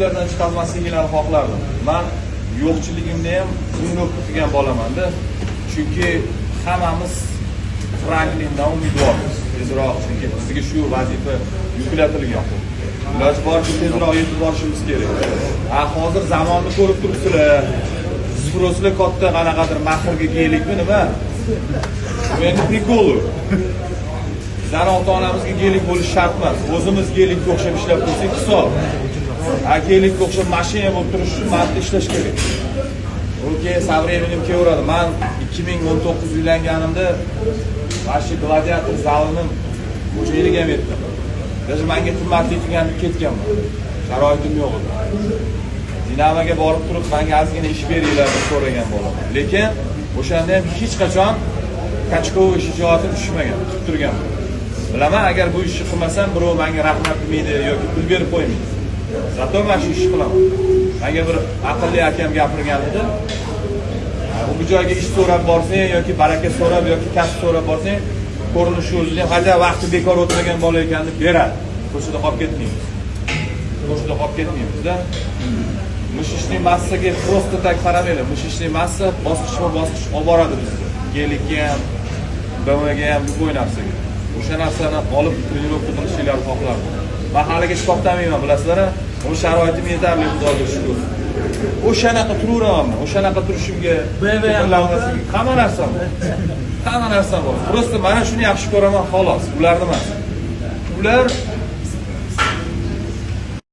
Ulardan chiqolmasligini xohlardim. Men yo'qchiligimni ham unib turgan bo'laman-da. Chunki hammamiz Franklindan umidvormiz. Tezroq, chunki bizga shu vazifa yuklatilgan. Iloji boricha tezroq yetib borishimiz kerak. Hozir zamonni ko'rib turibsizlar. Sifroslar katta qanaqadir mahrga kelikmi nima? Bu endi prikol. Bizlar ota-onamizga gelik bo'lish shart emas. O'zimiz gelikga o'xshab ishlab tursak hisob. Gelikga o'xshab mashina bo'lib turish uchun vaqt ishlash kerak. Okey, savremenim kelaveradi. Men 2019 uylanganimda Vashi gladiator zalining xo'jayiniga ham aytdim. Даже menga qimmatli turganib ketganman. Sharoitim yo'q edi. Dinamoga borib turib, menga ozgina ish beringlar deb so'ragan bo'laman. Lekin o'shanda ham hech qachon kachkovoy shijoatim tushmagan, tutib turganman. Bilaman, agar bu ishni qilmasam, birov menga rahmat demaydi yoki pul berib qo'ymaydi. Zato men shu ishni qilaman. Menga bir aqlli akam gapirgan edi. Bu joyga ish so'rab borsang yoki baraka so'rab yoki kasb so'rab borsang, ko'rinishi o'zida ham haja vaqti bekor o'tmagan bola ekanini beradi. Ko'chada qolib ketmaymiz. Ko'chada qolib ketmaymiz-da. Mushishning massaga prosta tak qaramanglar. Mushishning massa bosqichma-bosqich olib boradi bizni. Gelikka ham, BMWga ham bu narsaga. O'sha narsani olib trenirovka qilishinglarni xohlardim. Men haliga ish to'xtamayman, bilasizlar-a? Bu sharoitim yetarli, Xudoga shukr. O'shanaqa turaveraman. O'shanaqa turishimga hamma narsam bor. Prosta mana shuni yaxshi ko'raman, xolos. Ularni emas. Ular